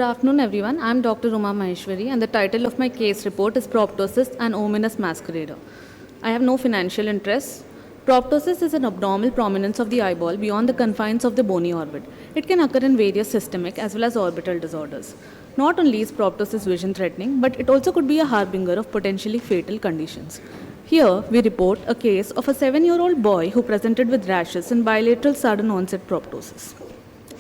Good afternoon, everyone. I'm Dr. Uma Maheshwari, and the title of my case report is Proptosis, an ominous masquerader. I have no financial interests. Proptosis is an abnormal prominence of the eyeball beyond the confines of the bony orbit. It can occur in various systemic as well as orbital disorders. Not only is proptosis vision threatening, but it also could be a harbinger of potentially fatal conditions. Here, we report a case of a 7-year-old boy who presented with rashes and bilateral sudden onset proptosis.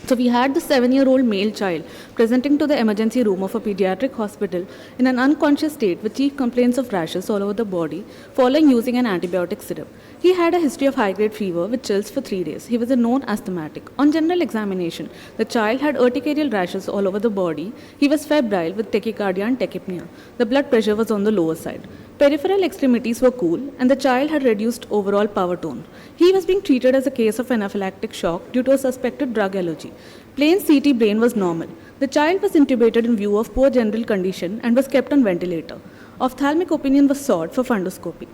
So we had the 7-year-old male child presenting to the emergency room of a pediatric hospital in an unconscious state with chief complaints of rashes all over the body following using an antibiotic syrup. He had a history of high-grade fever with chills for 3 days. He was a known asthmatic. On general examination, the child had urticarial rashes all over the body. He was febrile with tachycardia and tachypnea. The blood pressure was on the lower side. Peripheral extremities were cool, and the child had reduced overall power tone. He was being treated as a case of anaphylactic shock due to a suspected drug allergy. Plain CT brain was normal. The child was intubated in view of poor general condition and was kept on ventilator. Ophthalmic opinion was sought for fundoscopy.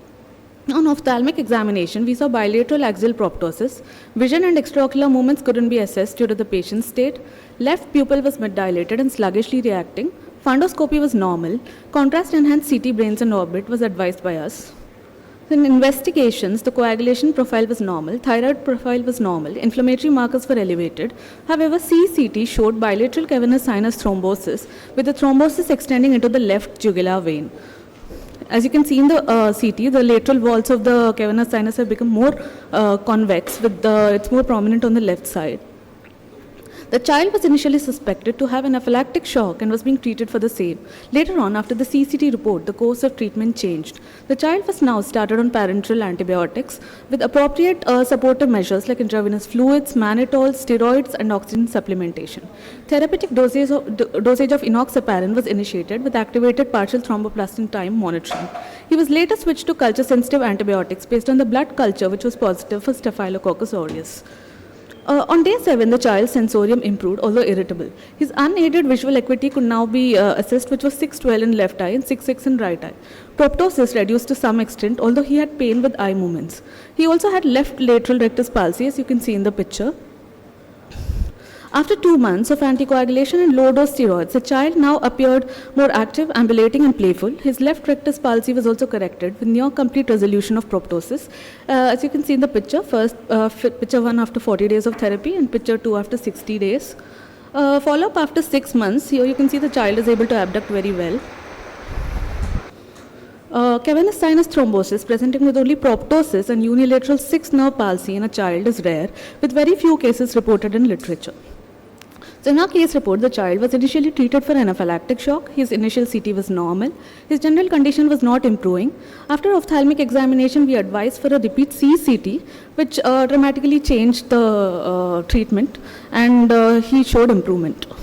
On ophthalmic examination, we saw bilateral axial proptosis. Vision and extraocular movements couldn't be assessed due to the patient's state. Left pupil was mid-dilated and sluggishly reacting. Fundoscopy was normal. Contrast-enhanced CT brains and orbit was advised by us. In investigations, the coagulation profile was normal, thyroid profile was normal, inflammatory markers were elevated. However, CCT showed bilateral cavernous sinus thrombosis with the thrombosis extending into the left jugular vein. As you can see in the CT, the lateral walls of the cavernous sinus have become more convex, it's more prominent on the left side. The child was initially suspected to have an anaphylactic shock and was being treated for the same. Later on, after the CCT report, the course of treatment changed. The child was now started on parenteral antibiotics with appropriate supportive measures like intravenous fluids, mannitol, steroids, and oxygen supplementation. Therapeutic dosage of enoxaparin was initiated with activated partial thromboplastin time monitoring. He was later switched to culture-sensitive antibiotics based on the blood culture, which was positive for Staphylococcus aureus. On day 7, the child's sensorium improved, although irritable. His unaided visual acuity could now be assessed, which was 6/12 in left eye and 6/6 in right eye. Proptosis reduced to some extent, although he had pain with eye movements. He also had left lateral rectus palsy, as you can see in the picture. After 2 months of anticoagulation and low-dose steroids, the child now appeared more active, ambulating, and playful. His left rectus palsy was also corrected with near-complete resolution of proptosis. As you can see in the picture, first picture 1 after 40 days of therapy and picture 2 after 60 days. Follow-up after 6 months. Here you can see the child is able to abduct very well. Cavernous sinus thrombosis presenting with only proptosis and unilateral 6-nerve palsy in a child is rare, with very few cases reported in literature. So in our case report, the child was initially treated for anaphylactic shock. His initial CT was normal. His general condition was not improving. After ophthalmic examination, we advised for a repeat CCT, which dramatically changed the treatment, and he showed improvement.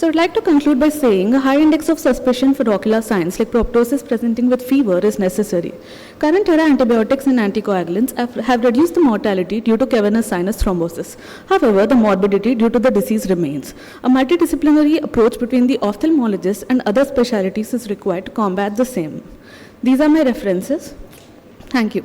So I'd like to conclude by saying a high index of suspicion for ocular signs like proptosis presenting with fever is necessary. Current era antibiotics and anticoagulants have reduced the mortality due to cavernous sinus thrombosis. However, the morbidity due to the disease remains. A multidisciplinary approach between the ophthalmologist and other specialties is required to combat the same. These are my references. Thank you.